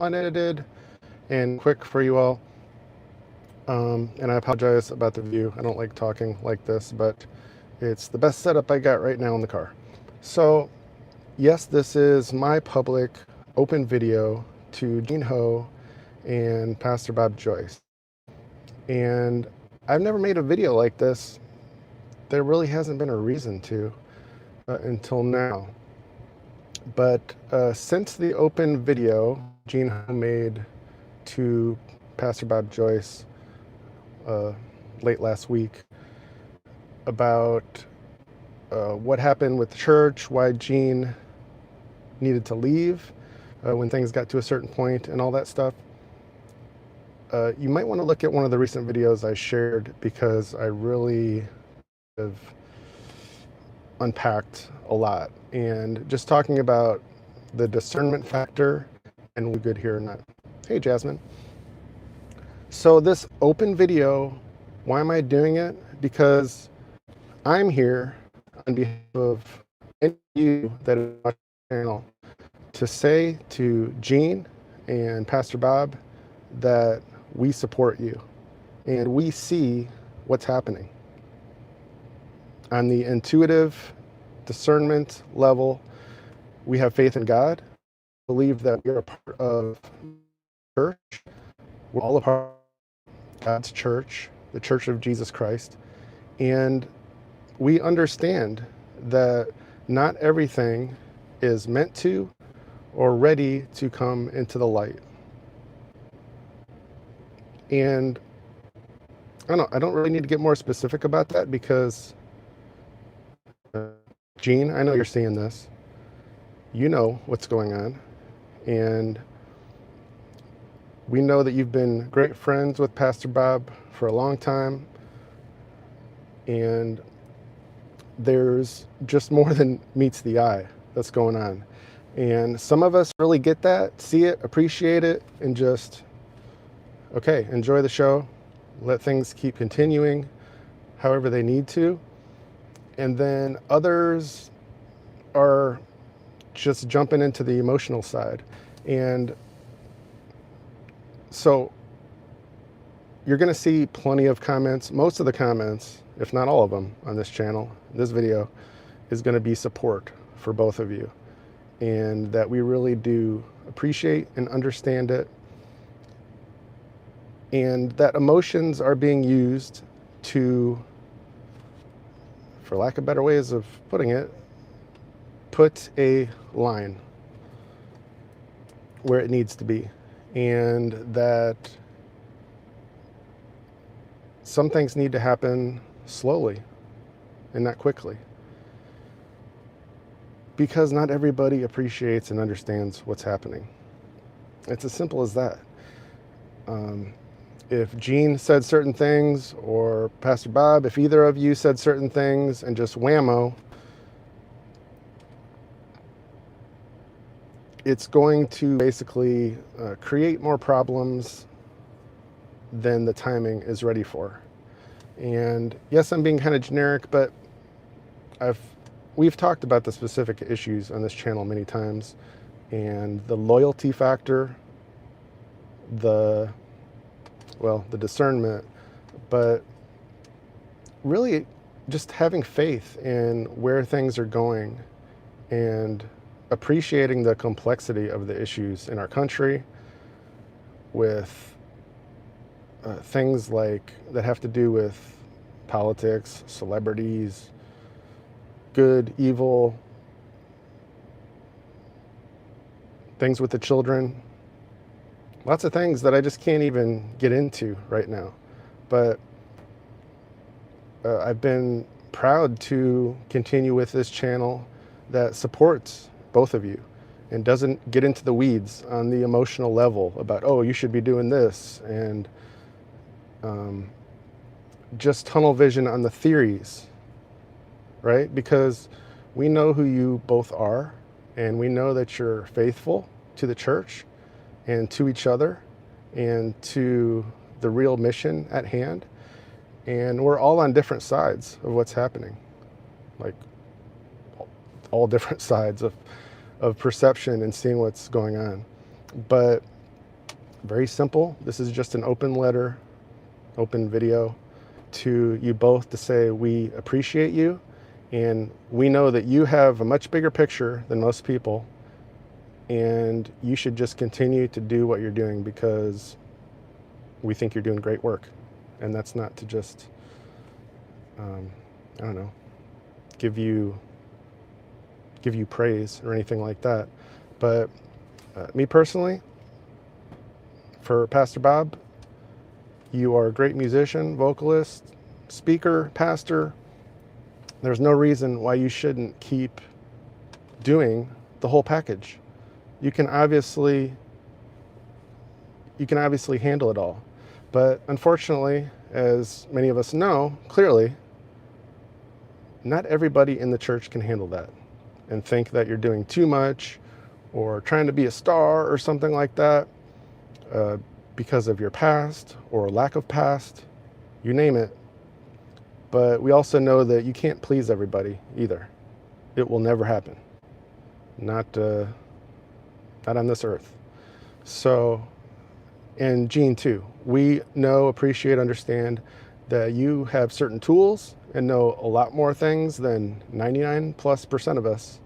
unedited and quick for you all. And I apologize about the view. I don't like talking like this, but it's the best setup I got right now in the car. So yes, this is my public open video to Gene Ho and Pastor Bob Joyce. And I've never made a video like this. There really hasn't been a reason to until now. But since the open video Gene Ho made to Pastor Bob Joyce late last week about what happened with the church, why Gene needed to leave when things got to a certain point and all that stuff, you might want to look at one of the recent videos I shared, because I really have unpacked a lot, and just talking about the discernment factor and we're good here or not. Hey Jasmine. So this open video, why am I doing it? Because I'm here on behalf of any of you that are watching the channel to say to Gene and Pastor Bob that we support you and we see what's happening. On the intuitive discernment level, we have faith in God, believe that we are a part of the church. We're all a part of God's church, the Church of Jesus Christ. And we understand that not everything is meant to or ready to come into the light. And I don't really need to get more specific about that, because Gene, I know you're seeing this. You know what's going on. And we know that you've been great friends with Pastor Bob for a long time. And there's just more than meets the eye that's going on. And some of us really get that, see it, appreciate it, and just, okay, enjoy the show. Let things keep continuing however they need to. And then others are just jumping into the emotional side. And so you're going to see plenty of comments. Most of the comments, if not all of them on this channel, this video, is going to be support for both of you. And that we really do appreciate and understand it. And that emotions are being used to, for lack of better ways of putting it, put a line where it needs to be. And that some things need to happen slowly and not quickly. Because not everybody appreciates and understands what's happening. It's as simple as that. If Gene said certain things, or Pastor Bob, if either of you said certain things and just whammo, it's going to basically create more problems than the timing is ready for. And yes, I'm being kind of generic, but we've talked about the specific issues on this channel many times, and the loyalty factor, the discernment, but really just having faith in where things are going and appreciating the complexity of the issues in our country, with things like that have to do with politics, celebrities, good, evil, things with the children. Lots of things that I just can't even get into right now. But I've been proud to continue with this channel that supports both of you and doesn't get into the weeds on the emotional level about, oh, you should be doing this, and just tunnel vision on the theories, right? Because we know who you both are, and we know that you're faithful to the church and to each other and to the real mission at hand. And we're all on different sides of what's happening, like all different sides of perception and seeing what's going on. But Very simple. This is just an open letter, open video to you both to say we appreciate you, and we know that you have a much bigger picture than most people, and you should just continue to do what you're doing because we think you're doing great work. And that's not to just, I don't know, give you praise or anything like that. But me personally, for Pastor Bob, you are a great musician, vocalist, speaker, pastor. There's no reason why you shouldn't keep doing the whole package. You can obviously handle it all. But unfortunately, as many of us know, clearly, not everybody in the church can handle that and think that you're doing too much or trying to be a star or something like that because of your past or lack of past, you name it. But we also know that you can't please everybody either. It will never happen. Not on this earth. So, and Gene too, we know, appreciate, understand that you have certain tools and know a lot more things than 99+% of us.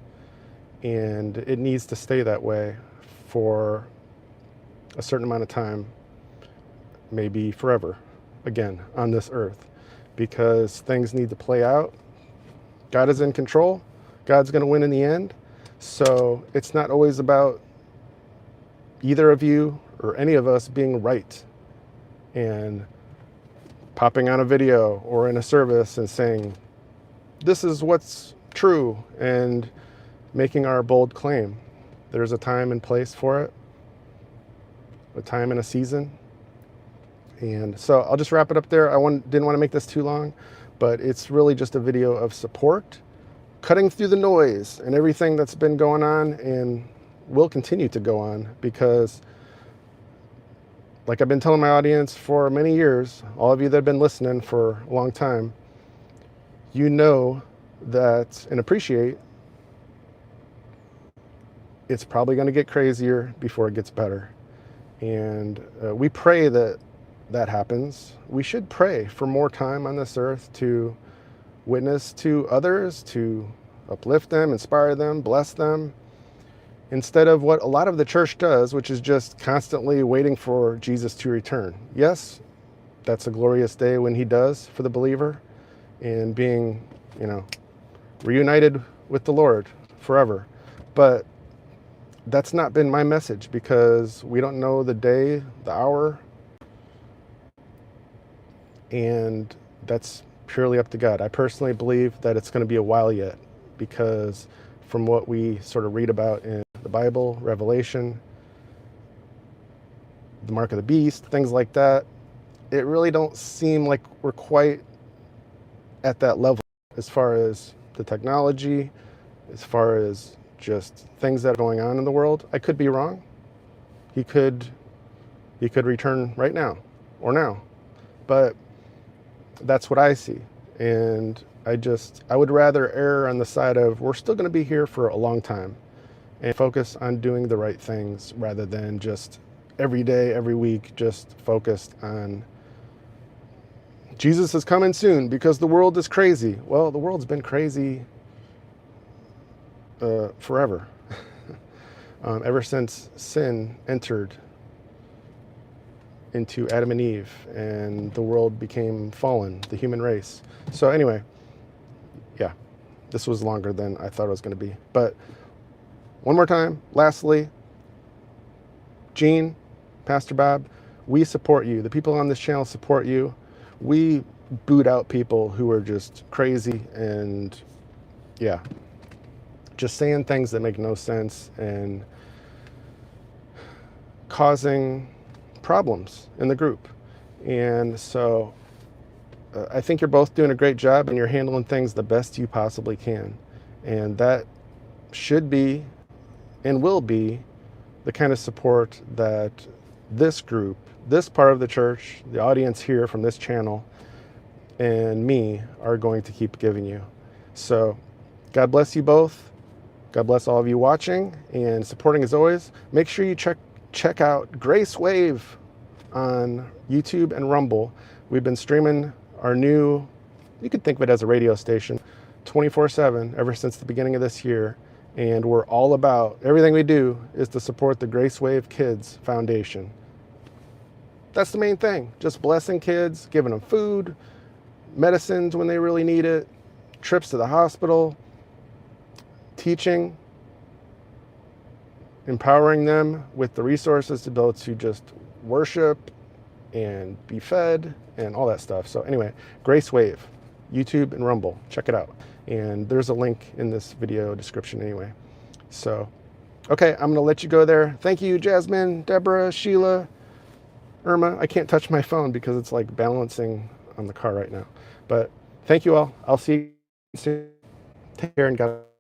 And it needs to stay that way for a certain amount of time, maybe forever, again, on this earth, because things need to play out. God is in control. God's going to win in the end. So it's not always about either of you or any of us being right and popping on a video or in a service and saying, this is what's true, and making our bold claim. There's a time and place for it, a time and a season. And so I'll just wrap it up there. Didn't want to make this too long, but it's really just a video of support, cutting through the noise and everything that's been going on and will continue to go on, because like I've been telling my audience for many years, all of you that have been listening for a long time, you know that and appreciate it's probably going to get crazier before it gets better. And we pray that that happens. We should pray for more time on this earth to witness to others, to uplift them, inspire them, bless them, instead of what a lot of the church does, which is just constantly waiting for Jesus to return. Yes, that's a glorious day when he does for the believer, and being, reunited with the Lord forever. But that's not been my message, because we don't know the day, the hour, and that's purely up to God. I personally believe that it's going to be a while yet, because from what we sort of read about in the Bible, Revelation, the mark of the beast, things like that, it really don't seem like we're quite at that level as far as the technology, as far as just things that are going on in the world. I could be wrong. He could return right now or now, but that's what I see. And I would rather err on the side of we're still going to be here for a long time and focus on doing the right things, rather than just every day, every week, just focused on Jesus is coming soon because the world is crazy. Well, the world's been crazy forever. Ever since sin entered into Adam and Eve and the world became fallen, the human race. So anyway, yeah, this was longer than I thought it was going to be. But one more time, lastly, Gene, Pastor Bob, we support you. The people on this channel support you. We boot out people who are just crazy and, yeah, just saying things that make no sense and causing problems in the group. And so I think you're both doing a great job, and you're handling things the best you possibly can. And that should be and will be the kind of support that this group, this part of the church, the audience here from this channel, and me are going to keep giving you. So God bless you both. God bless all of you watching and supporting as always. Make sure you check check out Grace Wave on YouTube and Rumble. We've been streaming our new, you could think of it as a radio station, 24/7 ever since the beginning of this year. And we're all about, everything we do is to support the Grace Wave Kids Foundation. That's the main thing, just blessing kids, giving them food, medicines when they really need it, trips to the hospital, teaching, empowering them with the resources to be able to just worship and be fed and all that stuff. So anyway, Grace Wave, YouTube and Rumble, check it out. And there's a link in this video description anyway. So, okay, I'm gonna let you go there. Thank you, Jasmine, Deborah, Sheila, Irma. I can't touch my phone because it's like balancing on the car right now. But thank you all. I'll see you soon. Take care and God.